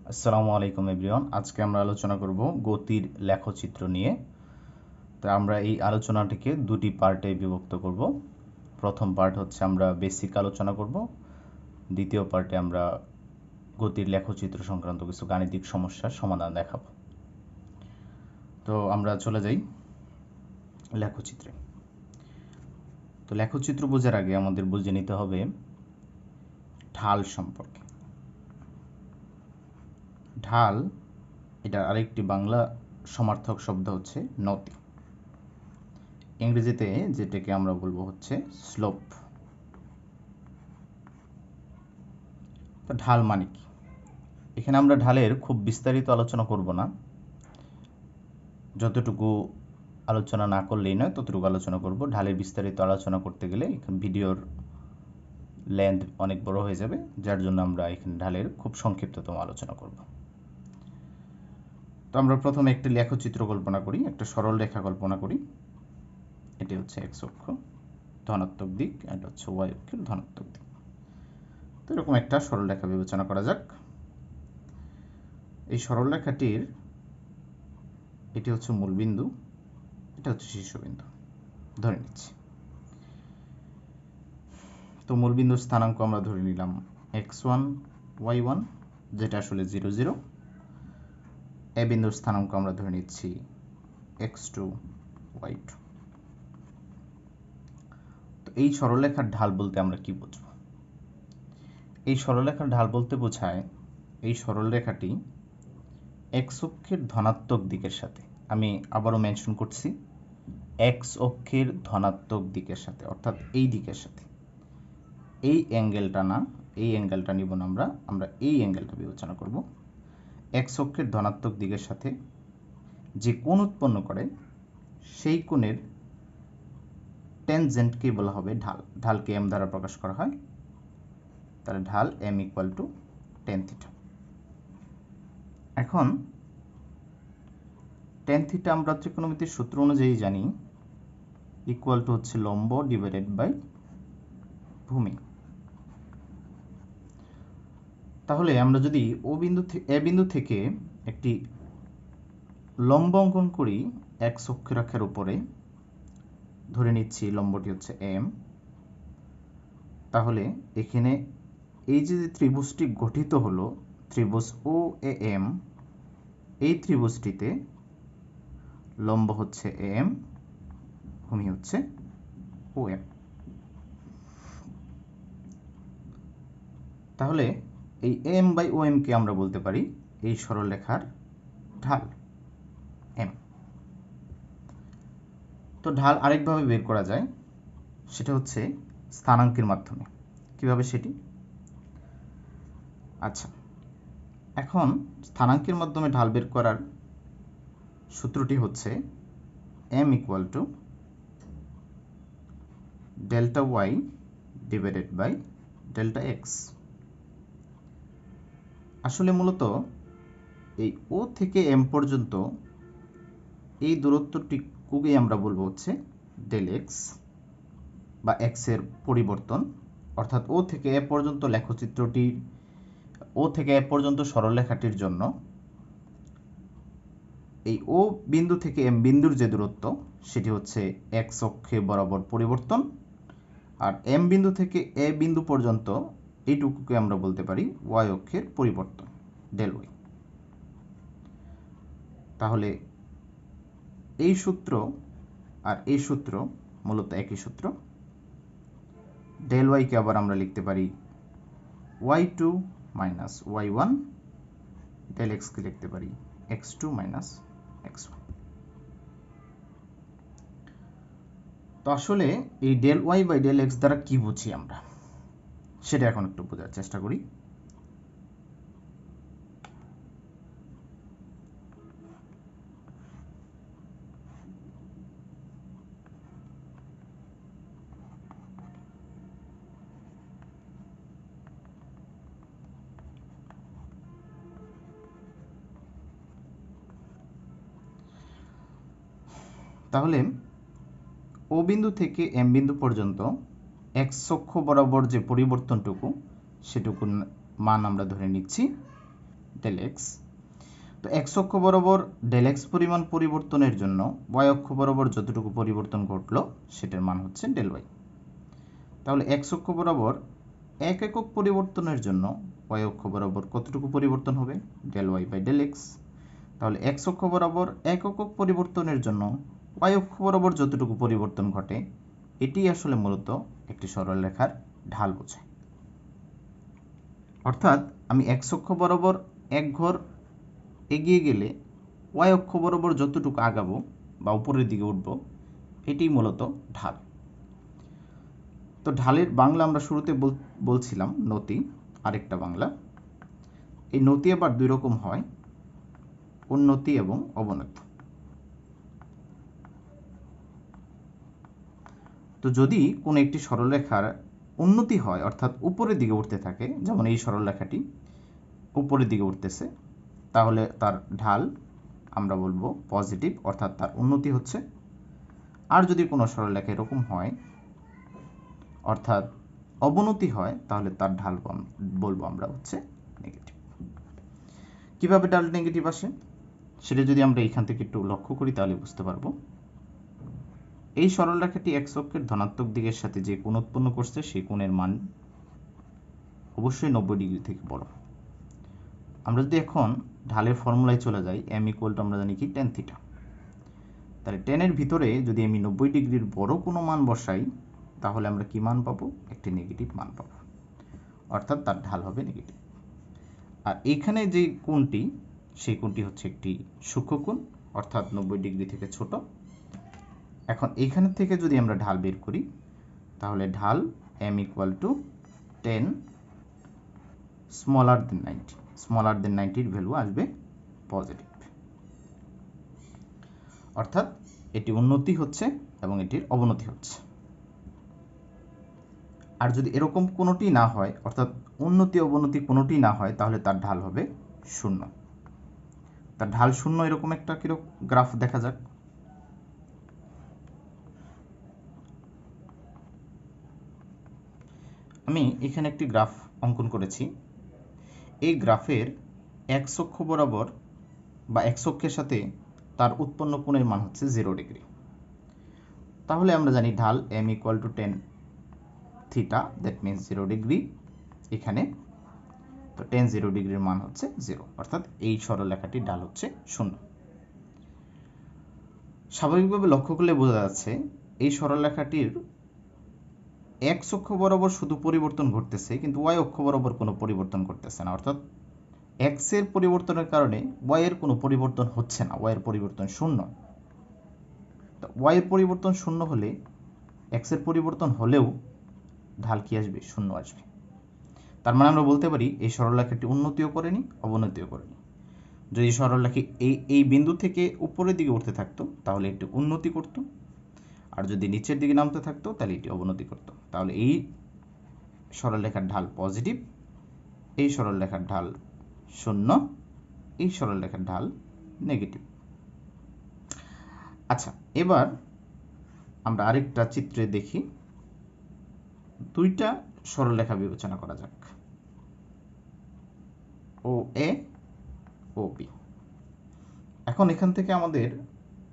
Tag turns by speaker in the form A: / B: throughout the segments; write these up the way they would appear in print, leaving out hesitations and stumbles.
A: আসসালামু আলাইকুম এভরিওয়ান। আজকে আমরা আলোচনা করব গতির লেখচিত্র নিয়ে। তো আমরা এই আলোচনাটিকে দুটি পার্টে বিভক্ত করব। প্রথম পার্ট হচ্ছে আমরা বেসিক আলোচনা করব, দ্বিতীয় পার্টে আমরা গতির লেখচিত্র সংক্রান্ত কিছু গাণিতিক সমস্যার সমাধান দেখাবো। তো আমরা চলে যাই লেখচিত্রে। তো লেখচিত্র বোঝার আগে আমাদের বুঝে নিতে হবে ঢাল সম্পর্কে। ঢাল এটার আরেকটি বাংলা সমার্থক শব্দ হচ্ছে নতি। ইংরেজিতে যেটাকে আমরা বলবো হচ্ছে স্লোপ। তো ঢাল মানে কি? এখানে আমরা ঢালের খুব বিস্তারিত আলোচনা করব না, যতটুকু আলোচনা না করলেই নয় ততটুকু আলোচনা করব। ঢালের বিস্তারিত আলোচনা করতে গেলে ভিডিওর লেন্থ অনেক বড় হয়ে যাবে, যার জন্য আমরা এখানে ঢালের খুব সংক্ষিপ্ততম আলোচনা করব। তো আমরা প্রথমে একটি লেখচিত্র কল্পনা করি, একটা সরল রেখা কল্পনা করি। এটি হচ্ছে এক্স অক্ষ ধনাত্মক দিক, এটা হচ্ছে ওয়াই অক্ষের ধনাত্মক দিক। তো এরকম একটা সরলরেখা বিবেচনা করা যাক। এই সরলরেখাটির এটি হচ্ছে মূল বিন্দু, এটা হচ্ছে শীর্ষবিন্দু ধরে নিচ্ছি। তো মূল বিন্দুর স্থানাঙ্ক আমরা ধরে নিলাম x1 y1, যেটা আসলে 0 0। এ বিন্দুর স্থানাঙ্ক আমরা ধরে নিচ্ছি x2 y2। তো এই সরলরেখার ঢাল বলতে আমরা কি বুঝব? এই সরলরেখার ঢাল বলতে বোঝায় এই সরলরেখাটি এক্স অক্ষের ধনাত্মক দিকের সাথে, আমি আবারও মেনশন করছি, এক্স অক্ষের ধনাত্মক দিকের সাথে, অর্থাৎ এই দিকের সাথে। এই অ্যাঙ্গেলটা না, এই অ্যাঙ্গেলটা নিব না, আমরা এই অ্যাঙ্গেলটা বিবেচনা করব। এক্স অক্ষের ধনাত্মক দিকের সাথে যে কোণ উৎপন্ন করে সেই কোণের ট্যানজেন্টকে বলা হবে ঢাল। ঢালকে এম দ্বারা প্রকাশ করা হয়, তাহলে ঢাল M equal to tan theta. এখন টেন থিটা আমরা ত্রিকোণমিতির সূত্র অনুযায়ী জানি ইকুয়াল টু হচ্ছে লম্ব ডিভাইডেড বাই ভূমি। তাহলে আমরা যদি এ বিন্দু থেকে একটি লম্ব অঙ্কন করি এক্স অক্ষরেখার উপরে, ধরে নিচ্ছি লম্বটি হচ্ছে এম, তাহলে এখানে এই যে ত্রিভুজটি গঠিত হলো ত্রিভুজ ও এ এম, এই ত্রিভুজটিতে লম্ব হচ্ছে এম, ভূমি হচ্ছে ও এম। তাহলে এই এম বাই ও এম কে আমরা বলতে পারি এই সরলরেখার ঢাল এম। তো ঢাল আরেকভাবে বের করা যায়, সেটা হচ্ছে স্থানাঙ্কের মাধ্যমে। কিভাবে সেটি? আচ্ছা, এখন স্থানাঙ্কের মাধ্যমে ঢাল বের করার সূত্রটি হচ্ছে M equal to delta Y divided by delta X. আসলে মূলত এই ও থেকে এম পর্যন্ত এই দূরত্বটিকেই আমরা বলবো হচ্ছে ডেল এক্স বা এক্স এর পরিবর্তন। অর্থাৎ ও থেকে এ পর্যন্ত লেখচিত্রটির, ও থেকে এ পর্যন্ত সরলরেখাটির জন্য এই ও বিন্দু থেকে এম বিন্দুর যে দূরত্ব সেটি হচ্ছে এক্স অক্ষে বরাবর পরিবর্তন, আর এম বিন্দু থেকে এ বিন্দু পর্যন্ত এইটুকুকে আমরা বলতে পারি ওয়াই অক্ষের পরিবর্তন ডেল ওয়াই। তাহলে এই সূত্র আর এই সূত্র মূলত একই সূত্র। ডেল ওয়াইকে আবার আমরা লিখতে পারি Y two minus Y one, del এক্সকে লিখতে পারি X two minus X one. তো আসলে এই del Y by del X দ্বারা কি বুঝি আমরা, সেটা এখন একটু বোঝার চেষ্টা করি। তাহলে ও বিন্দু থেকে এম বিন্দু পর্যন্ত এক্স অক্ষ বরাবর যে পরিবর্তনটুকু, সেটুকুর মান আমরা ধরে নিচ্ছি ডেল এক্স। তো এক্স অক্ষ বরাবর ডেল এক্স পরিমাণ পরিবর্তনের জন্য ওয়াই অক্ষ বরাবর যতটুকু পরিবর্তন ঘটলো সেটার মান হচ্ছে ডেল ওয়াই। তাহলে এক্স অক্ষ বরাবর এক একক পরিবর্তনের জন্য ওয়াই অক্ষ বরাবর কতটুকু পরিবর্তন হবে? Del Y by del X. তাহলে এক্স অক্ষ বরাবর এক একক পরিবর্তনের জন্য ওয়াই অক্ষ বরাবর যতটুকু পরিবর্তন ঘটে এটি আসলে মূলত একটি সরলরেখার ঢাল বোঝায়। অর্থাৎ আমি এক্স অক্ষ বরাবর এক ঘর এগিয়ে গেলে ওয়াই অক্ষ বরাবর যতটুকু আগাবো বা উপরের দিকে উঠব এটি মূলত ঢাল। তো ঢালের বাংলা আমরা শুরুতে বলছিলাম নতি, আরেকটা বাংলা। এই নতি আবার দুই রকম হয়, উন্নতি এবং অবনতি। তো যদি কোনো একটি সরলরেখার উন্নতি হয় অর্থাৎ উপরের দিকে উঠতে থাকে, যেমন এই সরলরেখাটি উপরের দিকে উঠতেছে, তাহলে তার ঢাল আমরা বলবো পজিটিভ, অর্থাৎ তার উন্নতি হচ্ছে। আর যদি কোনো সরলরেখা এরকম হয় অর্থাৎ অবনতি হয় তাহলে তার ঢাল বলবো আমরা হচ্ছে নেগেটিভ। কিভাবে ঢাল নেগেটিভ আসে সেটা যদি আমরা এখান থেকে একটু লক্ষ্য করি তাহলে বুঝতে পারবো। এই সরলরেখাটি এক্স অক্ষের ধনাত্মক দিকের সাথে যে কোণ উৎপন্ন করছে সেই কোণের মান অবশ্যই 90 ডিগ্রি থেকে বড়। আমরা যদি এখন ঢালের ফর্মুলায় চলে যাই, এম ইকুয়াল টু আমরা জানি কি টেন থিটা। তাহলে টেনের ভিতরে যদি আমি 90 ডিগ্রির বড় কোনো মান বসাই তাহলে আমরা কি মান পাবো? একটি নেগেটিভ মান পাবো, অর্থাৎ তার ঢাল হবে নেগেটিভ। আর এখানে যে কোণটি সেই কোণটি হচ্ছে একটি সূক্ষ্মকোণ, অর্থাৎ 90 ডিগ্রি থেকে ছোট। এখন এখানে থেকে যদি আমরা ঢাল বের করি তাহলে ঢাল M equal to 10 smaller than 90, smaller than 90 value আসবে পজিটিভ, অর্থাৎ এটি উন্নতি হচ্ছে এবং এটির অবনতি হচ্ছে। আর যদি এরকম কোনোটি না হয় অর্থাৎ উন্নতি অবনতি কোনোটি না হয় তাহলে তার ঢাল হবে শূন্য। তার ঢাল শূন্য এরকম একটা কিরকম গ্রাফ দেখা যাক। আমি এখানে একটি গ্রাফ অঙ্কন করেছি। এই গ্রাফের এক্স অক্ষ বরাবর বা এক্স অক্ষের সাথে তার উৎপন্ন কোণের মান হচ্ছে 0 ডিগ্রি। তাহলে আমরা জানি ঢাল M equal to 10 theta, that means 0 degree এখানে। তো 10 0 ডিগ্রির মান হচ্ছে 0, অর্থাৎ এই সরলরেখাটির ঢাল হচ্ছে 0। স্বাভাবিকভাবে লক্ষ্য করলে বোঝা যাচ্ছে এই সরলরেখাটির এক্স অক্ষ বরাবর শুধু পরিবর্তন ঘটতেছে কিন্তু ওয়াই অক্ষ বরাবর কোনো পরিবর্তন ঘটতেছে না, অর্থাৎ এক্স এর পরিবর্তনের কারণে ওয়াই এর কোনো পরিবর্তন হচ্ছে না, ওয়াই এর পরিবর্তন শূন্য। তো ওয়াই এর পরিবর্তন শূন্য হলে এক্স এর পরিবর্তন হলেও ঢাল কি আসবে? শূন্য আসবে। তার মানে আমরা বলতে পারি এই সরলরেখাটি উন্নতিও করেনি অবনতিও করেনি। যদি সরলরেখা এই বিন্দু থেকে উপরের দিকে উঠতে থাকতো তাহলে এটি উন্নতি করত, আর যদি নিচের দিকে নামতে থাকতো তাহলে এটি অবনতি করত। তাহলে এই সরলরেখার ঢাল পজিটিভ, এই সরলরেখার ঢাল শূন্য, এই সরলরেখার ঢাল নেগেটিভ। আচ্ছা, এবার আমরা আরেকটা চিত্রে দেখি, দুইটা সরলরেখা বিবেচনা করা যাক, ও এ ও বি। এখন এখান থেকে আমাদের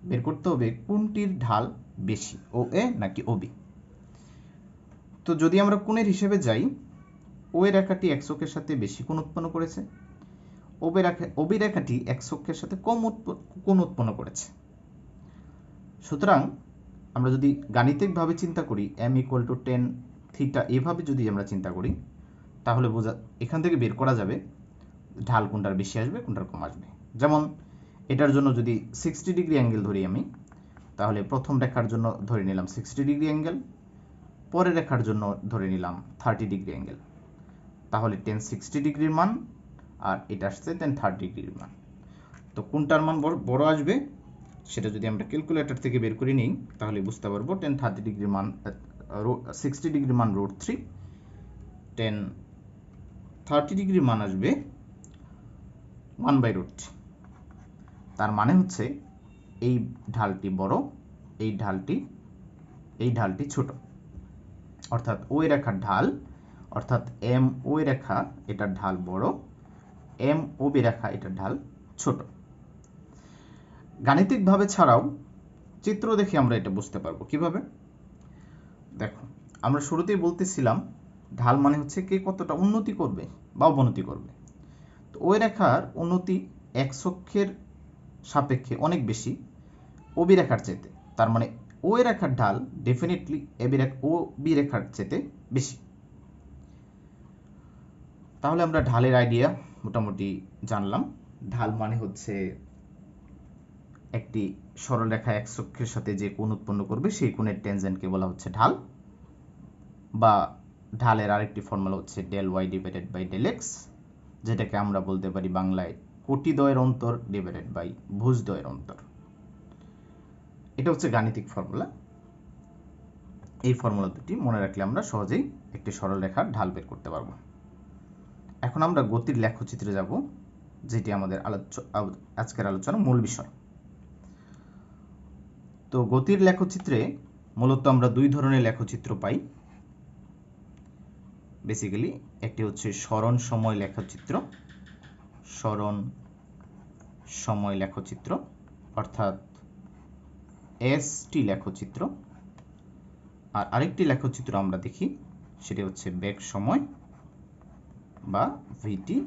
A: বের করতে হবে কোনটির ঢাল বেশি, ও এ নাকি ও বি। তো যদি আমরা কোণের হিসেবে যাই, ও এ রেখাটি এক্স অক্ষের সাথে বেশি কোণ উৎপন্ন করেছে, ও বি রেখাটি এক্স অক্ষের সাথে কম কোণ উৎপন্ন করেছে। সুতরাং আমরা যদি গাণিতিকভাবে চিন্তা করি এম ইকুয়াল টু 10 থিটা এভাবে যদি আমরা চিন্তা করি তাহলে এখান থেকে বের করা যাবে ঢাল কোনটার বেশি আসবে কোনটার কম আসবে। যেমন এটার জন্য যদি 60 ডিগ্রি অ্যাঙ্গেল ধরি আমি, তাহলে প্রথম রেখার জন্য ধরে নিলাম 60 ডিগ্রি অ্যাঙ্গেল, পরের রেখার জন্য ধরে নিলাম 30 ডিগ্রি অ্যাঙ্গেল। তাহলে 10 60 ডিগ্রির মান আর এটা আসছে 10 30 ডিগ্রির মান। তো কোনটার মান বড় আসবে সেটা যদি আমরা ক্যালকুলেটর থেকে বের করে নিই তাহলে বুঝতে পারবো 10 30 ডিগ্রির মান 60 ডিগ্রির মান √3, 10 30 ডিগ্রির মান আসবে 1/√3। তার মানে হচ্ছে এই ঢালটি বড়, এই ঢালটি ছোট, অর্থাৎ ওই রেখার ঢাল অর্থাৎ এম ওই রেখা এটার ঢাল বড়, এম ও বি রেখা এটার ঢাল ছোট। গাণিতিকভাবে ছাড়াও চিত্র দেখে আমরা এটা বুঝতে পারবো কিভাবে। দেখো, আমরা শুরুতেই বলতেছিলাম ঢাল মানে হচ্ছে কে কতটা উন্নতি করবে বা অবনতি করবে। তো ওই রেখার উন্নতি এক্স অক্ষের সাপেক্ষে অনেক বেশি ওবি রেখার চাইতে, তার মানে ওই রেখার ঢাল ডেফিনেটলি ও বি রেখার চাইতে বেশি। তাহলে আমরা ঢালের আইডিয়া মোটামুটি জানলাম। ঢাল মানে হচ্ছে একটি সরলরেখা এক্স অক্ষের সাথে যে কোণ উৎপন্ন করবে সেই কোণের ট্যানজেন্টকে বলা হচ্ছে ঢাল, বা ঢালের আরেকটি ফর্মুলা হচ্ছে del Y divided by del X, যেটাকে আমরা বলতে পারি বাংলায় কোটিদ্বয়ের অন্তর ডিভাইডেড বাই ভুজদ্বয়ের অন্তর। এটা হচ্ছে গাণিতিক ফর্মুলা। এই ফর্মুলা দুটি মনে রাখলে আমরা সহজেই একটি সরল রেখার ঢাল বের করতে পারবো। এখন আমরা গতির লেখচিত্রে যাব, যেটি আমাদের আজকের আলোচনার মূল বিষয়। তো গতির লেখচিত্রে মূলত আমরা দুই ধরনের লেখচিত্র পাই। বেসিক্যালি একটি হচ্ছে সরণ সময় লেখচিত্র, সরণ সময় লেখচিত্র অর্থাৎ এসটি লেখচিত্র, আর আরেকটি লেখচিত্র আমরা দেখি সেটি হচ্ছে বেগ সময় বা ভিটি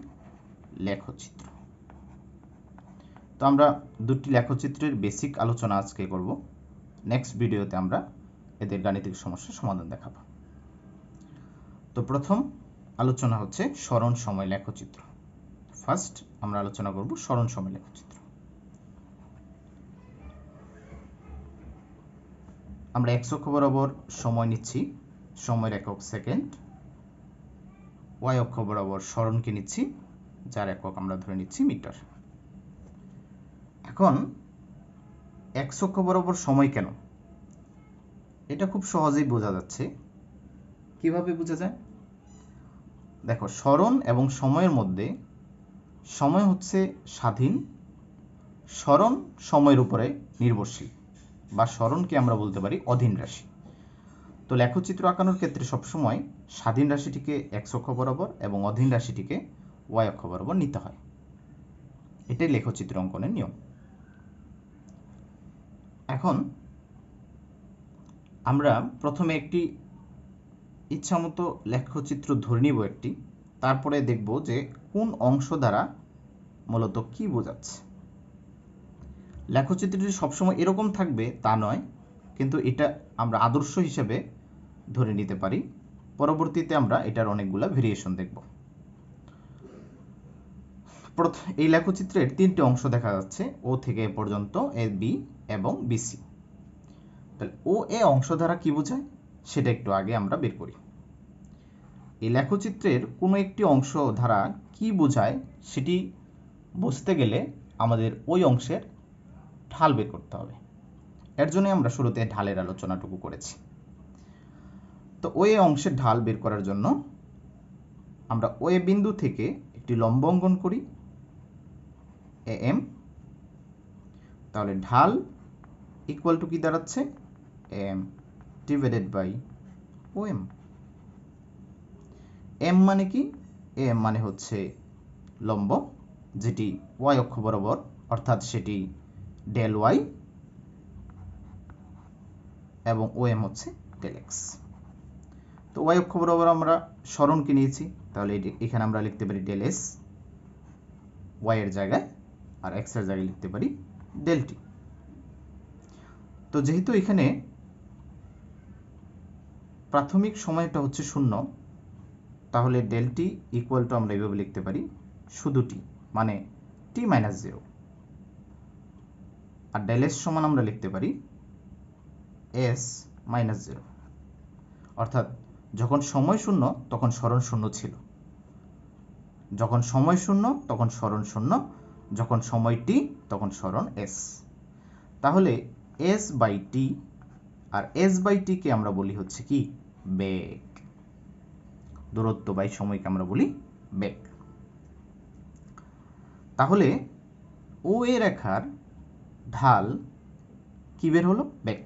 A: লেখচিত্র। তো আমরা দুটি লেখচিত্রের বেসিক আলোচনা আজকে করব। নেক্সট ভিডিওতে আমরা এদের গাণিতিক সমস্যার সমাধান দেখাবো। তো প্রথম আলোচনা হচ্ছে সরণ সময় লেখচিত্র। ফার্স্ট আমরা আলোচনা করব সরণ সময় লেখচিত্র। আমরা এক্স অক্ষ বরাবর সময় নিচ্ছি, সময়ের একক সেকেন্ড। ওয়াই অক্ষ বরাবর সরণকে নিচ্ছি, যার একক আমরা ধরে নিচ্ছি মিটার। এখন এক্স অক্ষ বরাবর সময় কেন, এটা খুব সহজেই বোঝা যাচ্ছে। কিভাবে বোঝা যায়? দেখো, সরণ এবং সময়ের মধ্যে সময় হচ্ছে স্বাধীন, সরণ সময়ের উপরে নির্ভরশীল, বা সরণকে আমরা বলতে পারি অধীন রাশি। তো লেখচিত্র আঁকানোর ক্ষেত্রে সবসময় স্বাধীন রাশিটিকে এক্স অক্ষ বরাবর এবং অধীন রাশিটিকে ওয়াই অক্ষ বরাবর নিতে হয়। এটাই লেখচিত্র অঙ্কনের নিয়ম। এখন আমরা প্রথমে একটি ইচ্ছামতো লেখচিত্র ধরে নিব একটি, তারপরে দেখব যে কোন অংশ দ্বারা মূলত কি বোঝাচ্ছে। লেখচিত্রটি সবসময় এরকম থাকবে তা নয়, কিন্তু এটা আমরা আদর্শ হিসেবে ধরে নিতে পারি। পরবর্তীতে আমরা এটার অনেকগুলো ভেরিয়েশন দেখব। এই লেখচিত্রের তিনটি অংশ দেখা যাচ্ছে, ও থেকে এ পর্যন্ত, এ বি এবং বিসি। তাহলে ও এ অংশ দ্বারা কি বোঝায় সেটা একটু আগে আমরা বের করি। এই লেখচিত্রের কোনো একটি অংশ দ্বারা কি বোঝায় সেটি বুঝতে গেলে আমাদের ওই অংশের ঢাল বের করতে হবে। এর জন্য আমরা শুরুতে ঢালের আলোচনাটুকু করেছি। তো ওই অংশের ঢাল বের করার জন্য আমরা ওই বিন্দু থেকে একটি লম্ব অঙ্কন করি এম। তাহলে ঢাল ইকুয়াল টু কি দাঁড়াচ্ছে? M divided by O M. M মানে কি? এম মানে হচ্ছে লম্ব, যেটি ওয়াই অক্ষ বরাবর, অর্থাৎ সেটি ডেল ওয়াই, এবং ও এম হচ্ছে ডেল এক্স। তো ওয়াই অক্ষ বরাবর আমরা সরণকে নিয়েছি, তাহলে এখানে আমরা লিখতে পারি ডেল এস ওয়াই এর জায়গায়, আর এক্স এর জায়গায় লিখতে পারি ডেল টি। তো যেহেতু এখানে প্রাথমিক সময়টা হচ্ছে 0, তাহলে ডেল টি ইকুয়াল টু আমরা এইভাবে লিখতে পারি শুধু টি, মানে টি মাইনাস 0। আর ডেল এস সমান আমরা লিখতে পারি এস মাইনাস 0, অর্থাৎ যখন সময় 0 তখন সরণ 0 ছিল, যখন সময় 0 তখন সরণ 0, যখন সময় টি তখন সরণ এস। তাহলে এস বাই টি, আর এস বাই টি কে আমরা বলি হচ্ছে কি বেগ। দূরত্ব বাই সময়কে আমরা বলি বেগ। তাহলে ও এ রেখার ঢাল কি বের হলো? বেগ।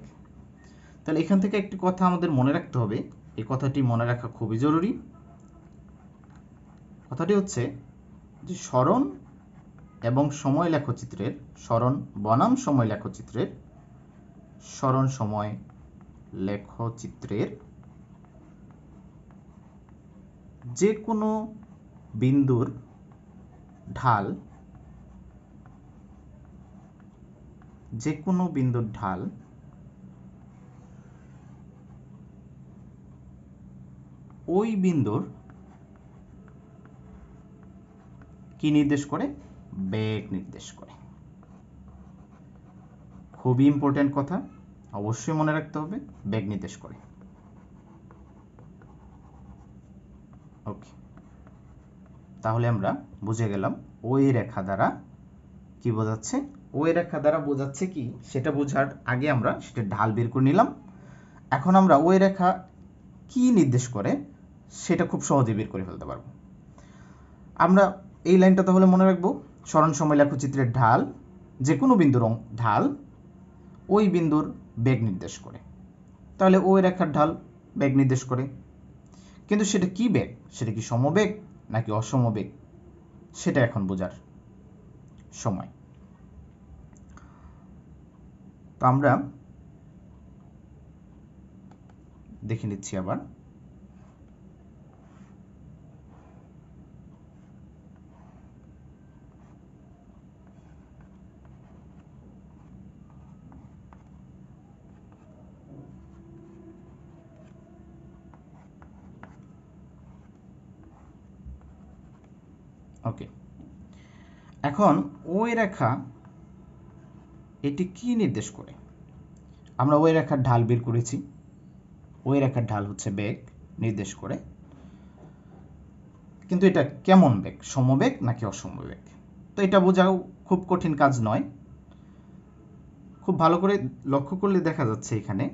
A: তাহলে এখান থেকে একটি কথা আমাদের মনে রাখতে হবে, এই কথাটি মনে রাখা খুবই জরুরি। কথাটি হচ্ছে যে সরণ এবং সময় লেখচিত্রের সরণ বনাম সময় লেখচিত্রের সরণ সময় লেখচিত্রের যে কোনো বিন্দুর ঢাল ওই বিন্দুর কি নির্দেশ করে? বেগ নির্দেশ করে। খুবই ইম্পর্টেন্ট কথা, অবশ্যই মনে রাখতে হবে, বেগ নির্দেশ করে। ওকে, তাহলে আমরা বুঝে গেলাম ওই রেখা দ্বারা কি বোঝাচ্ছে। ওই রেখা দ্বারা বোঝাচ্ছে কি সেটা বোঝার আগে আমরা সেটা ঢাল বের করে নিলাম। এখন আমরা ওই রেখা কি নির্দেশ করে সেটা খুব সহজে বের করে ফেলতে পারবো। আমরা এই লাইনটা তাহলে মনে রাখবো, সরণ সময় লেখচিত্রের ঢাল যে কোনো বিন্দুর ঢাল ওই বিন্দুর বেগ নির্দেশ করে। তাহলে ওই রেখার ঢাল বেগ নির্দেশ করে, কিন্তু সেটা কি বেগ? সেটা কি সমবেগ নাকি অসমবেগ সেটা এখন বোঝার সময়। তো আমরা দেখে নিচ্ছি আবার। ওকে, এখন ওই রেখা এটি কি নির্দেশ করে? আমরা ওই রেখার ঢাল বের করেছি, ওই রেখার ঢাল হচ্ছে বেগ নির্দেশ করে, কিন্তু এটা কেমন বেগ? সমবেগ নাকি অসমবেগ? তো এটা বোঝাও খুব কঠিন কাজ নয়। খুব ভালো করে লক্ষ্য করলে দেখা যাচ্ছে এখানে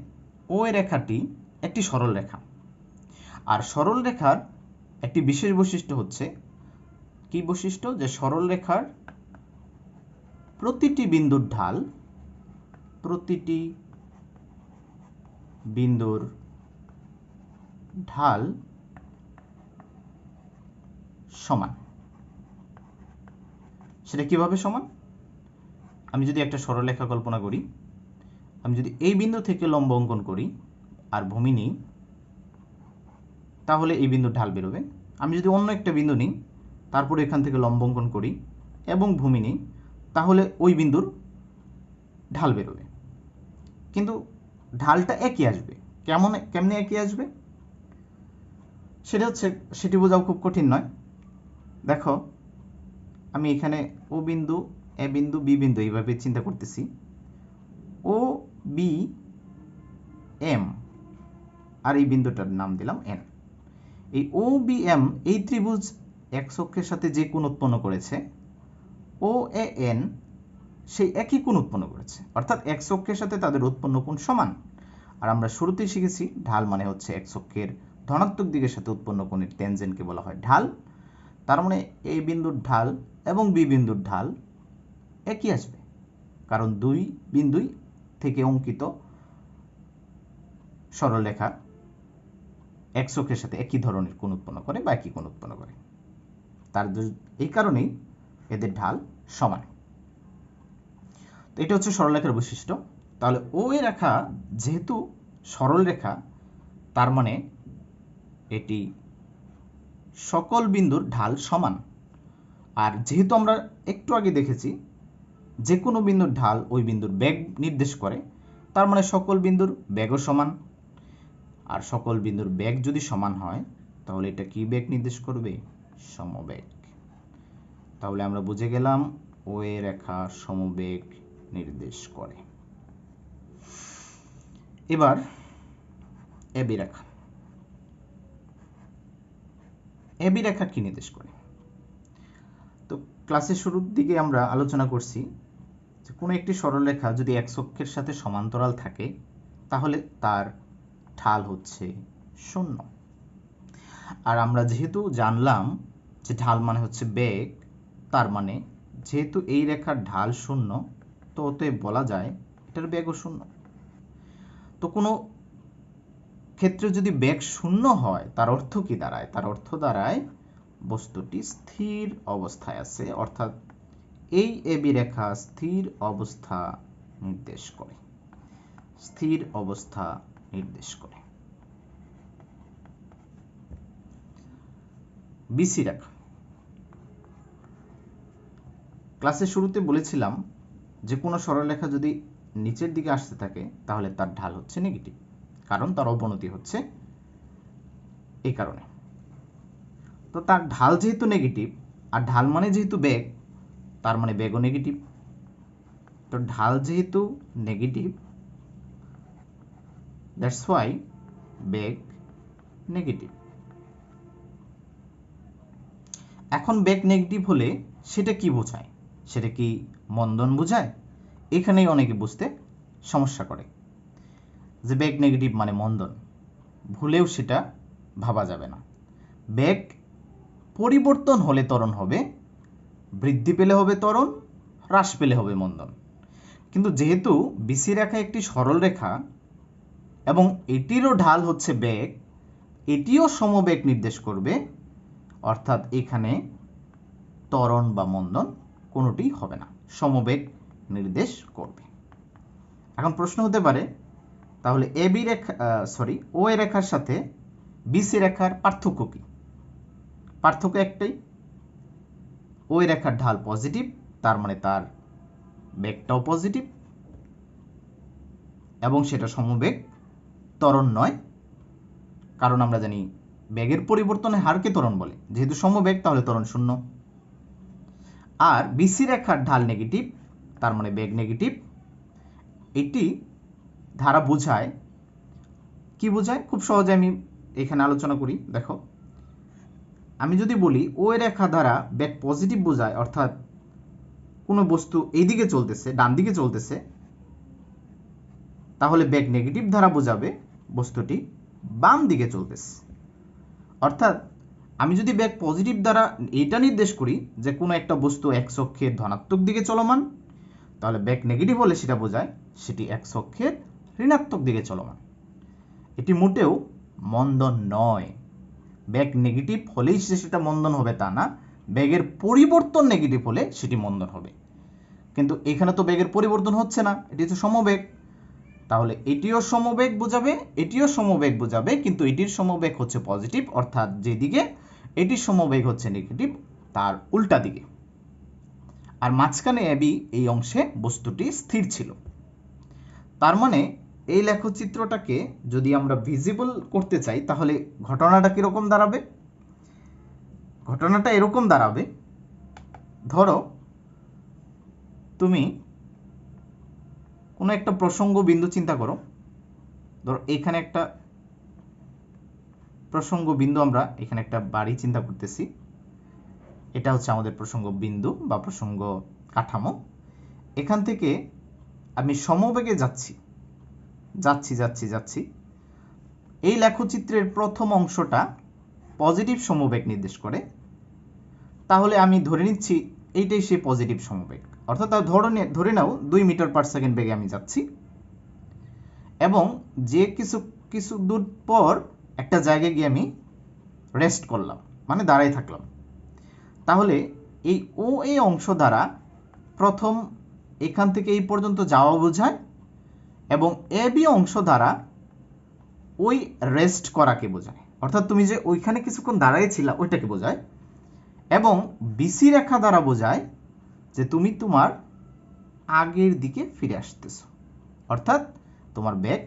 A: ওই রেখাটি একটি সরল রেখা, আর সরল রেখার একটি বিশেষ বৈশিষ্ট্য হচ্ছে কি বৈশিষ্ট্য? যে সরল রেখার প্রতিটি বিন্দুর ঢাল সমান। সেটা কিভাবে সমান? আমি যদি একটা সরলরেখা কল্পনা করি, আমি যদি এই বিন্দু থেকে লম্ব অঙ্কন করি আর ভূমি নিই, তাহলে এই বিন্দুর ঢাল বেরোবে। আমি যদি অন্য একটা বিন্দু নিই, তারপরে এখান থেকে লম্ব অঙ্কন করি এবং ভূমি নিই, তাহলে ওই বিন্দুর ঢাল বেরোবে। কিন্তু ঢালটা একই আসবে। কেমনে একই আসবে সেটি বোঝাও খুব কঠিন নয়। দেখো, আমি এখানে ও বিন্দু, এ বিন্দু, বি বিন্দু এইভাবে চিন্তা করতেছি। ও বি এম আর এই বিন্দুটার নাম দিলাম এন। এই ও বি এম এই ত্রিভুজ এক্স অক্ষের সাথে যে কোণ উৎপন্ন করেছে, ও এ এন সেই একই কোণ উৎপন্ন করেছে, অর্থাৎ এক্স অক্ষের সাথে তাদের উৎপন্ন কোণ সমান। আর আমরা শুরুতেই শিখেছি ঢাল মানে হচ্ছে এক্স অক্ষের ধনাত্মক দিকের সাথে উৎপন্ন কোণের ট্যানজেন্টকে বলা হয় ঢাল। তার মানে এই বিন্দুর ঢাল এবং বি বিন্দুর ঢাল একই আসবে, কারণ দুই বিন্দুই থেকে অঙ্কিত সরলরেখা এক্স অক্ষের সাথে একই ধরনের কোণ উৎপন্ন করে বা একই কোণ উৎপন্ন করে। এই কারণেই এদের ঢাল সমান। তো এটা হচ্ছে সরলরেখার বৈশিষ্ট্য। তাহলে ওই রেখা যেহেতু সরল রেখা, তার মানে এটি সকল বিন্দুর ঢাল সমান। আর যেহেতু আমরা একটু আগে দেখেছি যে কোনো বিন্দুর ঢাল ওই বিন্দুর বেগ নির্দেশ করে, তার মানে সকল বিন্দুর বেগও সমান। আর সকল বিন্দুর বেগ যদি সমান হয়, তাহলে এটা কি বেগ নির্দেশ করবে? সমবেগ। তাহলে আমরা বুঝে গেলাম ওই রেখা সমবেগ নির্দেশ করে। এবার এবি রেখা। এবি রেখা কি নির্দেশ করে? তো ক্লাসের শুরুর দিকে আমরা আলোচনা করছি যে কোনো একটি সরলরেখা যদি এক্স অক্ষের সাথে সমান্তরাল থাকে, তাহলে তার ঢাল হচ্ছে 0। আর আমরা যেহেতু জানলাম যে ঢাল মানে হচ্ছে বেগ, তার মানে যেহেতু এই রেখার ঢাল 0, তো অতএব বলা যায় এটার বেগও 0। তো কোনো ক্ষেত্রে যদি বেগ 0 হয়, তার অর্থ কি দাঁড়ায়? তার অর্থ দাঁড়ায় বস্তুটি স্থির অবস্থায় আছে, অর্থাৎ এই এবি রেখা স্থির অবস্থা নির্দেশ করে, স্থির অবস্থা নির্দেশ করে। বিসি রেখা, ক্লাসের শুরুতে বলেছিলাম যে কোনো সরলরেখা যদি নিচের দিকে আসতে থাকে তাহলে তার ঢাল হচ্ছে নেগেটিভ, কারণ তার অবনতি হচ্ছে এই কারণে। তো তার ঢাল যেহেতু নেগেটিভ, আর ঢাল মানে যেহেতু বেগ, তার মানে বেগও নেগেটিভ। তো ঢাল যেহেতু negative, that's why beg negative. এখন বেগ নেগেটিভ হলে সেটা কি বোঝায়? সেটা কি মন্দন বোঝায়? এখানেই অনেকে বুঝতে সমস্যা করে যে বেগ নেগেটিভ মানে মন্দন। ভুলেও সেটা ভাবা যাবে না। বেগ পরিবর্তন হলে ত্বরণ হবে, বৃদ্ধি পেলে হবে ত্বরণ, হ্রাস পেলে হবে মন্দন। কিন্তু যেহেতু বিসি রেখা একটি সরল রেখা এবং এটিরও ঢাল হচ্ছে বেগ, এটিও সমবেগ নির্দেশ করবে, অর্থাৎ এখানে ত্বরণ বা মন্দন কোনোটি হবে না, সমবেগ নির্দেশ করবে। এখন প্রশ্ন হতে পারে তাহলে এবি রেখা ও এ রেখার সাথে বিসি রেখার পার্থক্য কি? পার্থক্য একটাই, ও এ রেখার ঢাল পজিটিভ, তার মানে তার বেগটাও পজিটিভ এবং সেটা সমবেগ, ত্বরণ নয়। কারণ আমরা জানি বেগের পরিবর্তনের হারকে ত্বরণ বলে, যেহেতু সমবেগ তাহলে ত্বরণ শূন্য। আর বিসি রেখার ঢাল নেগেটিভ, তার মানে বেগ নেগেটিভ। এটি ধারা বোঝায় কি বোঝায়? খুব সহজে আমি এখানে আলোচনা করি। দেখো, আমি যদি বলি ও রেখা দ্বারা বেগ পজিটিভ বোঝায়, অর্থাৎ কোনো বস্তু এইদিকে চলতেছে, ডান দিকে চলতেছে, তাহলে বেগ নেগেটিভ দ্বারা বোঝাবে বস্তুটি বাম দিকে চলতেছে। অর্থাৎ আমি যদি বেগ পজিটিভ দ্বারা এটা নির্দেশ করি যে কোনো একটা বস্তু এক্স অক্ষের ধনাত্মক দিকে চলমান, তাহলে বেগ নেগেটিভ হলে সেটা বোঝায় সেটি এক্স অক্ষের ঋণাত্মক দিকে চলমান। এটি মোটেও মন্দন নয়। বেগ নেগেটিভ হলেই সেটা মন্দন হবে তা না, বেগের পরিবর্তন নেগেটিভ হলে সেটি মন্দন হবে। কিন্তু এখানে তো বেগের পরিবর্তন হচ্ছে না, এটি হচ্ছে সমবেগ, তাহলে এটিও সমবেগ বোঝাবে, এটিও সমবেগ বোঝাবে, কিন্তু এটির সমবেগ হচ্ছে পজিটিভ, অর্থাৎ যেদিকে এটির সমবেগ হচ্ছে নেগেটিভ তার উল্টা দিকে। আর মাঝখানে এবি এই অংশে বস্তুটি স্থির ছিল। তার মানে এই লেখচিত্রটাকে যদি আমরা ভিজিবল করতে চাই তাহলে ঘটনাটা কিরকম দাঁড়াবে? ঘটনাটা এরকম দাঁড়াবে, ধরো তুমি কোনো একটা প্রসঙ্গ বিন্দু চিন্তা করো। ধরো এখানে একটা প্রসঙ্গ বিন্দু, আমরা এখানে একটা বাড়ি চিন্তা করতেছি, এটা হচ্ছে আমাদের প্রসঙ্গ বিন্দু বা প্রসঙ্গ কাঠামো। এখান থেকে আমি সমবেগে যাচ্ছি যাচ্ছি যাচ্ছি যাচ্ছি। এই লেখচিত্রের প্রথম অংশটা পজিটিভ সমবেগ নির্দেশ করে, তাহলে আমি ধরে নিচ্ছি এইটাই সেই পজিটিভ সমবেগ, অর্থাৎ ধরে নাও 2 মিটার পার সেকেন্ড বেগে আমি যাচ্ছি এবং যে কিছু দূর পর একটা জায়গায় গিয়ে আমি রেস্ট করলাম, মানে দাঁড়াই থাকলাম। তাহলে এই ও এ অংশ দ্বারা প্রথম এখান থেকে এই পর্যন্ত যাওয়া বোঝায় এবং এ বি অংশ দ্বারা ওই রেস্ট করাকে বোঝায়, অর্থাৎ তুমি যে ওইখানে কিছুক্ষণ দাঁড়াইছিলা ওইটাকে বোঝায়। এবং বিসি রেখা দ্বারা বোঝায় যে তুমি তোমার আগের দিকে ফিরে আসতেছো, অর্থাৎ তোমার বেগ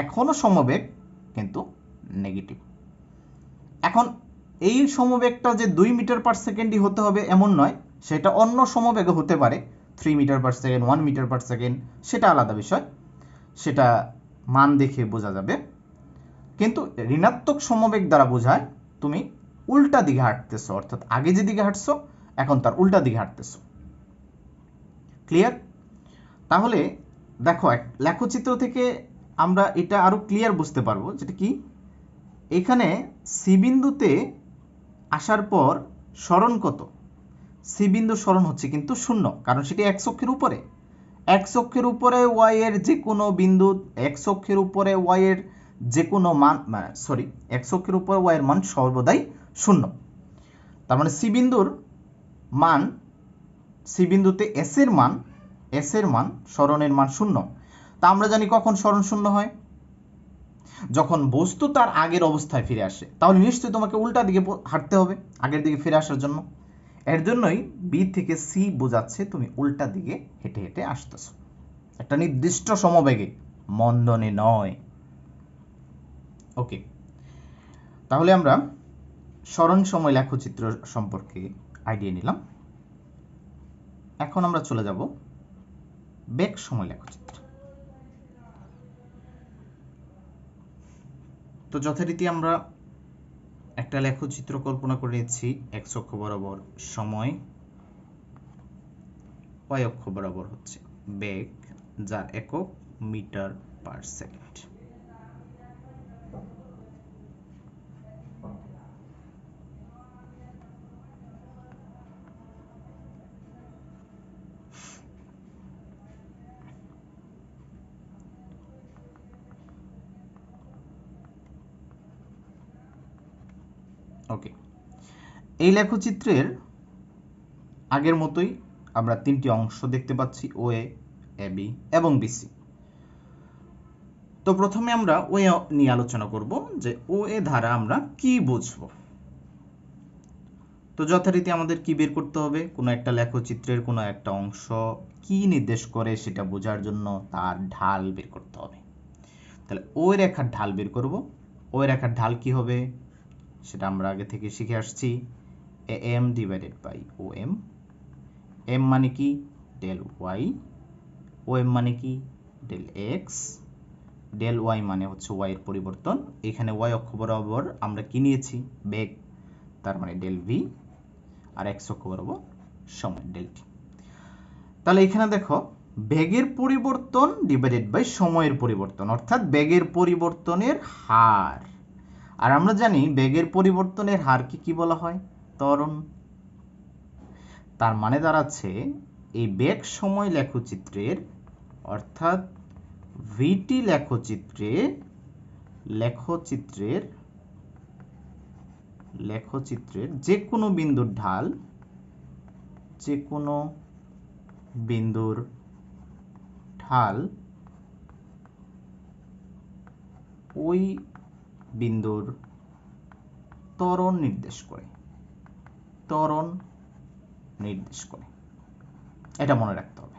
A: এখনো সমবেগ কিন্তু নেগেটিভ। এখন এই সমবেগটা যে 2 মিটার পার সেকেন্ডই হতে হবে এমন নয়, সেটা অন্য সমবেগে হতে পারে, 3 metre per second, 1 metre per second, সেটা আলাদা বিষয়, সেটা মান দেখে বোঝা যাবে। কিন্তু ঋণাত্মক সমবেগ দ্বারা বোঝায় তুমি উল্টা দিকে হাঁটতেছো, অর্থাৎ আগে যেদিকে হাঁটছো এখন তার উল্টা দিকে হাঁটতেছো। ক্লিয়ার? তাহলে দেখো লেখচিত্র থেকে আমরা এটা আরো ক্লিয়ার বুঝতে পারবো, যেটা কি এখানে সি বিন্দুতে আসার পর সরণ কত? সি বিন্দু সরণ হচ্ছে কিন্তু 0, কারণ সেটি এক্স অক্ষের উপরে। এক্স অক্ষের উপরে ওয়াই এর যে কোনো বিন্দু, এক্স অক্ষের উপরে ওয়াই এর যে কোনো মান, এক্স অক্ষের উপরে ওয়াই এর মান সর্বদাই 0। তার মানে সি বিন্দুর মান, সি বিন্দুতে এস এর মান সরণের মান 0। তা আমরা জানি কখন সরণ 0 হয়, যখন বস্তু তার আগের অবস্থায় ফিরে আসে। তাহলে নিশ্চয়ই তোমাকে উল্টা দিকে হাঁটতে হবে আগের দিকে ফিরে আসার জন্য। এর জন্যই বি থেকে সি বোঝাচ্ছে তুমি উল্টা দিকে হেঁটে হেঁটে আসতেছো, একটা নির্দিষ্ট সমবেগে, মন্দনে নয়। ওকে, তাহলে আমরা সরণ সময় লেখচিত্র সম্পর্কে আইডিয়া নিলাম। এখন আমরা চলে যাব বেগ সময় লেখচিত্র। তো যথারীতি আমরা একটা লেখচিত্র কল্পনা করে নিচ্ছি। এক্স অক্ষ বরাবর সময়, ওয়াই অক্ষ বরাবর হচ্ছে বেগ, যার একক মিটার পার সেকেন্ড। ওকে, এই লেখচিত্রের আগের মতোই আমরা তিনটি অংশ দেখতে পাচ্ছি, ও এ, বি এবং বিসি। তো প্রথমে আমরা ও এ নিয়ে আলোচনা করব যে ও এ দ্বারা আমরা কি বুঝবো। তো যথারীতি আমাদের কি বের করতে হবে, কোনো একটা লেখচিত্রের কোনো একটা অংশ কি নির্দেশ করে সেটা বোঝার জন্য তার ঢাল বের করতে হবে। তাহলে ও রেখার ঢাল বের করব। ও রেখার ঢাল কি হবে সেটা আমরা আগে থেকে শিখে আসছি, A M divided by O M. M মানে কি ডেল ওয়াই, ও এম মানে কি ডেল এক্স, ডেল ওয়াই মানে হচ্ছে ওয়াই এর পরিবর্তন। এখানে ওয়াই অক্ষ বরাবর আমরা কি নিয়েছি বেগ, তার মানে ডেল ভি, আর এক্স অক্ষ বরাবর সময় ডেল টি। তাহলে এখানে দেখো বেগের পরিবর্তন ডিভাইডেড বাই সময়ের পরিবর্তন, অর্থাৎ বেগের পরিবর্তনের হার। আর আমরা জানি বেগের পরিবর্তনের হারকে কি বলা হয়, ত্বরণ। তার মানে দাঁড়াচ্ছে এই বেগ সময় লেখচিত্রের, অর্থাৎ ভিটি লেখচিত্রের যে কোনো বিন্দুর ঢাল, ওই বিন্দুর ত্বরণ নির্দেশ করে, এটা মনে রাখতে হবে।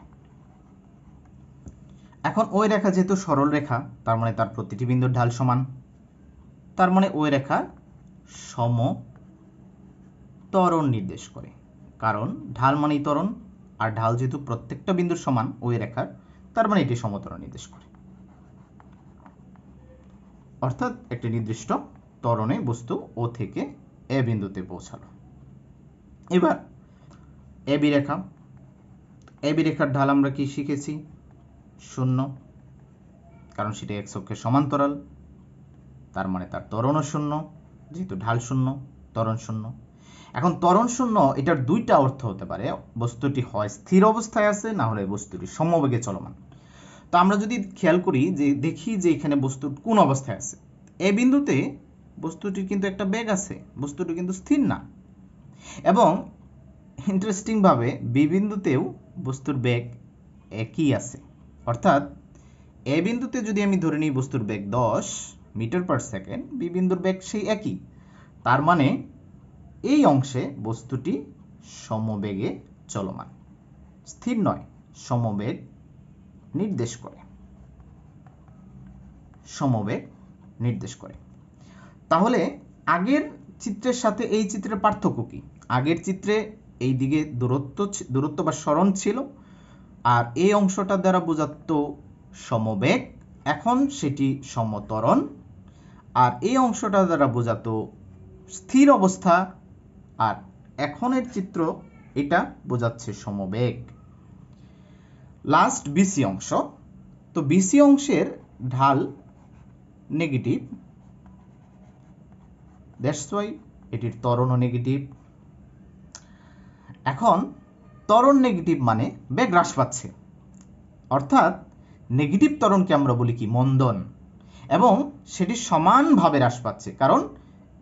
A: এখন ওই রেখা যেহেতু সরল রেখা, তার মানে তার প্রতিটি বিন্দুর ঢাল সমান, তার মানে ওই রেখা সমত্বরণ নির্দেশ করে, কারণ ঢাল মানেই ত্বরণ, আর ঢাল যেহেতু প্রত্যেকটা বিন্দুর সমান ওই রেখার, তার মানে এটি সমত্বরণ নির্দেশ করে। অর্থাৎ একটি নির্দিষ্ট ত্বরণে বস্তু ও থেকে এ বিন্দুতে পৌঁছালো। এবার এবি রেখার ঢাল আমরা কি শিখেছি, 0, কারণ সেটা এক্স অক্ষের সমান্তরাল, তার মানে তার ত্বরণও 0, যেহেতু ঢাল 0, ত্বরণ 0। এখন ত্বরণ 0 এটার দুইটা অর্থ হতে পারে, বস্তুটি হয় স্থির অবস্থায় আছে, না হলে বস্তুটি সমবেগে চলমান। তো আমরা যদি খেয়াল করি যে দেখি যে এখানে বস্তু কোন অবস্থায় আছে, এ বিন্দুতে বস্তুটির কিন্তু একটা বেগ আছে, বস্তুটি কিন্তু স্থির না। এবং ইন্টারেস্টিং ভাবে বি বিন্দুতেও বস্তুর বেগ একই আছে, অর্থাৎ এ বিন্দুতে যদি আমি ধরে নিই বস্তুর বেগ 10 মিটার পার সেকেন্ড, বি বিন্দুর বেগ সেই একই। তার মানে এই অংশে বস্তুটি সমবেগে চলমান, স্থির নয়, সমবেগ নির্দেশ করে। তাহলে আগের চিত্রের সাথে এই চিত্রের পার্থক্য কি? আগের চিত্রে এই দিকে দূরত্ব বা সরণ ছিল, আর এই অংশটা দ্বারা বোঝাতো সমবেগ, এখন সেটি সমত্বরণ, আর এই অংশটা দ্বারা বোঝাতো স্থির অবস্থা, আর এখনের চিত্র এটা বোঝাচ্ছে সমবেগ। লাস্ট বিসি অংশ। তো বিসি অংশের ঢাল নেগেটিভ, দ্যাটস ওয়াই এটির ত্বরণও নেগেটিভ। এখন ত্বরণ নেগেটিভ মানে বেগ হ্রাস পাচ্ছে, অর্থাৎ নেগেটিভ ত্বরণকে আমরা বলি কি মন্দন, এবং সেটি সমানভাবে হ্রাস পাচ্ছে, কারণ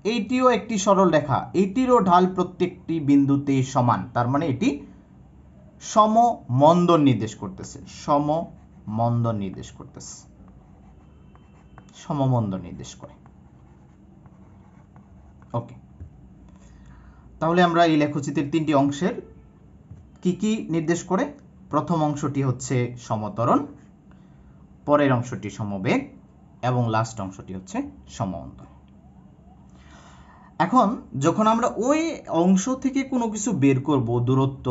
A: এইটিও একটি সরল রেখা, এইটিরও ঢাল প্রত্যেকটি বিন্দুতে সমান, তার মানে এটি সমমন্দন নির্দেশ করতেছে, সমমন্দন নির্দেশ করতেছে, সমমন্দন নির্দেশ করে। ওকে, তাহলে আমরা এই লেখচিত্রের তিনটি অংশের কি কি নির্দেশ করে? প্রথম অংশটি হচ্ছে সমত্বরণ, পরের অংশটি সমবেগ এবং লাস্ট অংশটি হচ্ছে সমমন্দন। এখন যখন আমরা ওই অংশ থেকে কোনো কিছু বের করব, দূরত্ব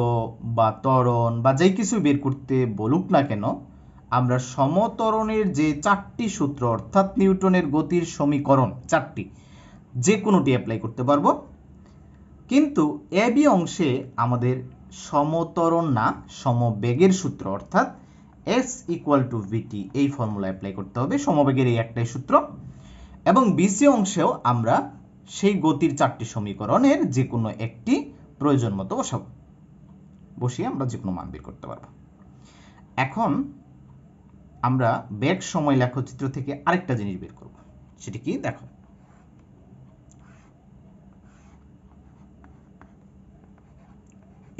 A: বা ত্বরণ বা যেই কিছু বের করতে বলুক না কেন, আমরা সমত্বরণের যে চারটি সূত্র অর্থাৎ নিউটনের গতির সমীকরণ চারটি, যে কোনোটি অ্যাপ্লাই করতে পারবো। কিন্তু এ বি অংশে আমাদের সমত্বরণ না, সমবেগের সূত্র অর্থাৎ s = vt এই ফর্মুলা অ্যাপ্লাই করতে হবে, সমবেগের এই একটাই সূত্র। এবং বিসি অংশেও আমরা সেই গতির চারটি সমীকরণের যে কোনো একটি প্রয়োজন মতো বসাবো, বসিয়ে আমরা যে কোনো মান বের করতে পারবো। এখন আমরা বেগ সময় লেখচিত্র থেকে আরেকটা জিনিস বের করব, সেটি কি দেখো।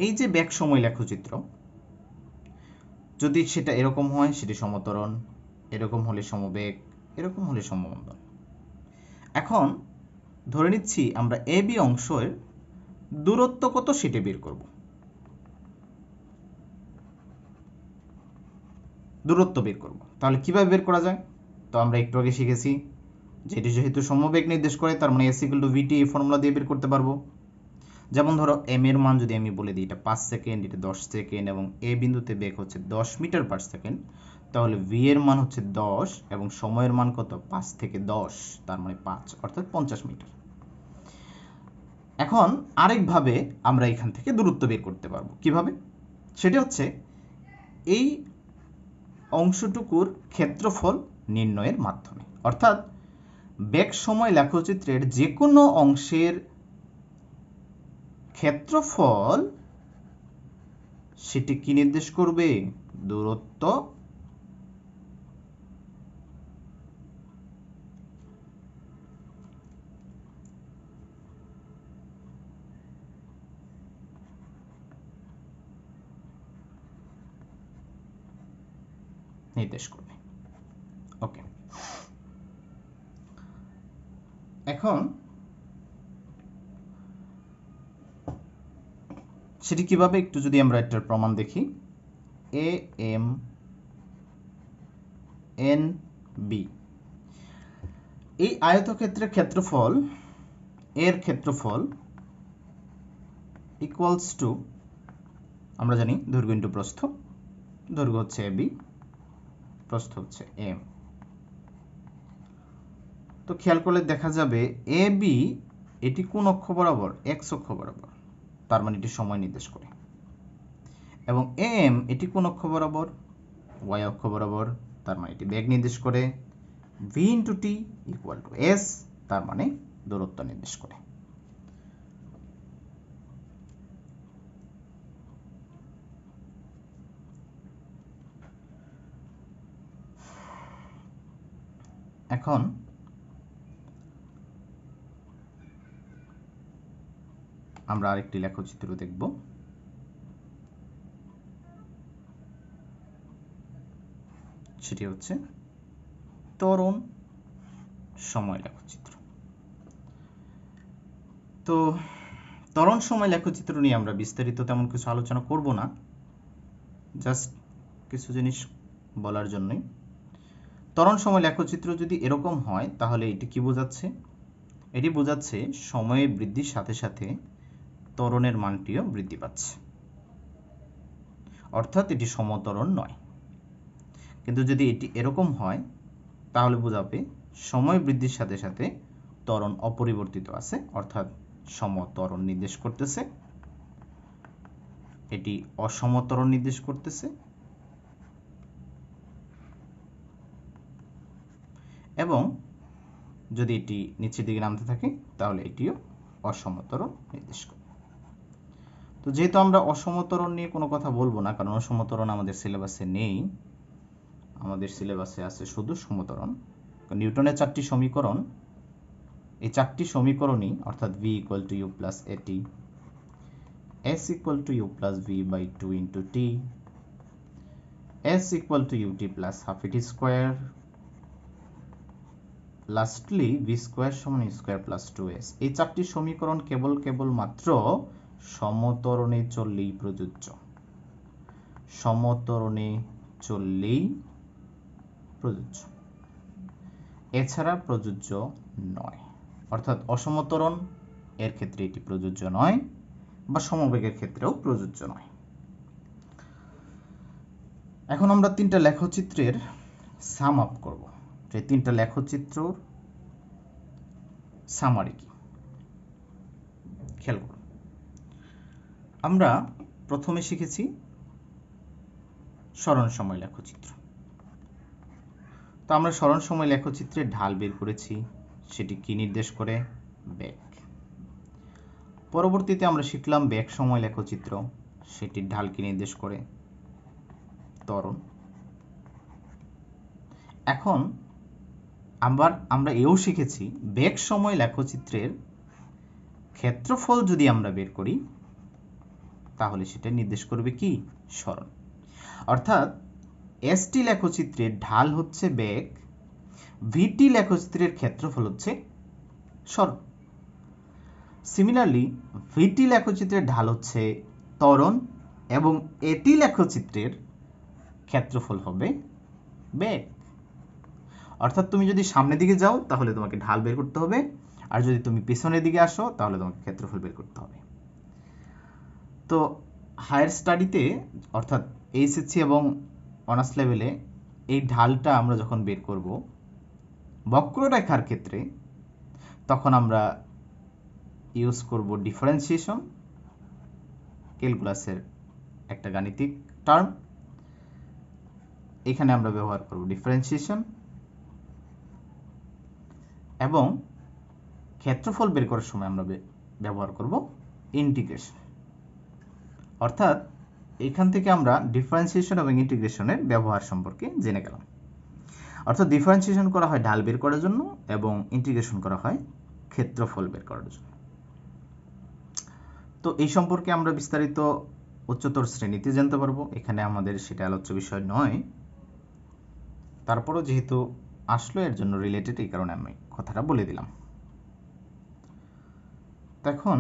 A: এই যে বেগ সময় লেখচিত্র, যদি সেটা এরকম হয় সেটি সমত্বরণ, এরকম হলে সমবেগ, এরকম হলে সমমন্দন। এখন ধরে নিচ্ছি আমরা এ বি অংশের দূরত্ব কত সেটা বের করব। দূরত্ব বের করব, তাহলে কিভাবে বের করা যায়? তো আমরা একটু আগে শিখেছি যে এটি যেহেতু সমবেগ নির্দেশ করে, তার মানে s = vt এই ফর্মুলা দিয়ে বের করতে পারবো। যেমন ধরো m এর মান যদি আমি বলে দিই এটা 5 সেকেন্ড, এটা 10 সেকেন্ড এবং a বিন্দুতে বেগ হচ্ছে 10 মিটার পার সেকেন্ড, তাহলে v এর মান হচ্ছে 10 এবং সময়ের মান কত? 5 থেকে 10, তার মানে 5 অর্থাৎ 50 মিটার। এখন আরেকভাবে আমরা এখান থেকে দূরত্ব বের করতে পারবো। কিভাবে? সেটা হচ্ছে এই অংশটুকুর ক্ষেত্রফল নির্ণয়ের মাধ্যমে, অর্থাৎ বেগ সময় লেখচিত্রের যে কোনো অংশের ক্ষেত্রফল সেটি কি নির্দেশ করবে? দূরত্ব নির্দেশ করবে। ওকে, এখন সেটি কিভাবে একটু যদি আমরা এটার প্রমাণ দেখি। এ এম এন বি, এই আয়তক্ষেত্রের ক্ষেত্রফল, এর ক্ষেত্রফল ইকুয়ালস টু, আমরা জানি দৈর্ঘ্য ইন্টু প্রস্থ, দৈর্ঘ্য হচ্ছে এবি, প্রস্থ হচ্ছে এম। তো খেয়াল করলে দেখা যাবে এ বি এটি কোন অক্ষ বরাবর? এক্স অক্ষ বরাবর, তার মানে এটি সময় নির্দেশ করে। এবং এম এটি কোন অক্ষ বরাবর? ওয়াই অক্ষ বরাবর, তার মানে এটি বেগ নির্দেশ করে। V into T equal to S, তার মানে দূরত্ব নির্দেশ করে। এখন আমরা আরেকটি লেখচিত্র দেখব। সেটি হচ্ছে ত্বরণ সময় লেখচিত্র। তো ত্বরণ সময় লেখচিত্র নিয়ে আমরা বিস্তারিত তেমন কিছু আলোচনা করব না, জাস্ট কিছু জিনিস বলার জন্যই। ত্বরণ সময় লেখচিত্র যদি এরকম হয় তাহলে এটি কি বোঝাচ্ছে? এটি বোঝাচ্ছে সময়ের বৃদ্ধির সাথে সাথে ত্বরণের মানটিও বৃদ্ধি পাচ্ছে, অর্থাৎ এটি সমত্বরণ নয়। কিন্তু যদি এটি এরকম হয় তাহলে বোঝাবে সময় বৃদ্ধির সাথে সাথে ত্বরণ অপরিবর্তিত আছে, অর্থাৎ সমত্বরণ নির্দেশ করতেছে। এটি অসমত্বরণ নির্দেশ করতেছে এবং যদি এটি নিচের দিকে নামতে থাকে তাহলে এটিও অসমত্বরণ নির্দেশ করে। তো যেহেতু আমরা অসমত্বরণ নিয়ে কোনো কথা বলবো না, কারণ অসমত্বরণ আমাদের সিলেবাসে নেই, আমাদের সিলেবাসে আছে শুধু সমত্বরণ। নিউটনের চারটি সমীকরণ এই চারটি সমীকরণই অর্থাৎ v equal to u plus at, s equal to u plus v by 2 into t, s equal to ut plus half at square, lastly v square সমান u স্কোয়ার প্লাস 2s। এই চারটি সমীকরণ কেবল মাত্র সমতরণে চললেই প্রযোজ্য, সমতরণে চললেই প্রযোজ্য, এছাড়া প্রযোজ্য নয়। অর্থাৎ অসমতরণ এর ক্ষেত্রে এটি প্রযোজ্য নয়, বা সমবেগের ক্ষেত্রেও প্রযোজ্য নয়। এখন আমরা তিনটা লেখচিত্রের সাম আপ করব। এই তিনটা লেখচিত্রর সামারি কি খেয়াল করুন। আমরা প্রথমে শিখেছি সরণ সময় লেখচিত্র। তো আমরা সরণ সময় লেখচিত্রের ঢাল বের করেছি, সেটি কি নির্দেশ করে? বেগ। পরবর্তীতে আমরা শিখলাম বেগ সময় লেখচিত্র, সেটির ঢাল কি নির্দেশ করে? ত্বরণ। এখন আবার আমরা এও শিখেছি বেগ সময় লেখচিত্রের ক্ষেত্রফল যদি আমরা বের করি তাহলে সেটা নির্দেশ করবে কি? সরণ। অর্থাৎ এসটি লেখচিত্রের ঢাল হচ্ছে বেগ, ভিটি লেখচিত্রের ক্ষেত্রফল হচ্ছে সরণ। সিমিলারলি ভিটি লেখচিত্রের ঢাল হচ্ছে ত্বরণ এবং এটি লেখচিত্রের ক্ষেত্রফল হবে বেগ। অর্থাৎ তুমি যদি সামনের দিকে যাও তাহলে তোমাকে ঢাল বের করতে হবে, আর যদি তুমি পিছনের দিকে আসো তাহলে তোমাকে ক্ষেত্রফল বের করতে হবে। তো হায়ার স্টাডিতে অর্থাৎ এইচএসসি এবং অনার্স লেভেলে এই ঢালটা আমরা যখন বের করব বক্ররেখার ক্ষেত্রে, তখন আমরা ইউজ করব ডিফারেন্সিয়েশন, ক্যালকুলাসের একটা গাণিতিক টার্ম। এখানে আমরা ব্যবহার করব ডিফারেন্সিয়েশন, এবং ক্ষেত্রফল বের করার সময় আমরা ব্যবহার করব ইন্টিগ্রেশন। অর্থাৎ এখান থেকে আমরা ডিফারেন্সিয়েশন এবং ইন্টিগ্রেশনের ব্যবহার সম্পর্কে জেনে গেলাম। অর্থাৎ ডিফারেন্সিয়েশন করা হয় ঢাল বের করার জন্য এবং ইন্টিগ্রেশন করা হয় ক্ষেত্রফল বের করার জন্য। তো এই সম্পর্কে আমরা বিস্তারিত উচ্চতর শ্রেণীতে জানতে পারবো, এখানে আমাদের সেটা আলোচ্য বিষয় নয়। তারপরও যেহেতু আসলো এর জন্য রিলেটেড, এই কারণে আমি কথাটা বলে দিলাম। এখন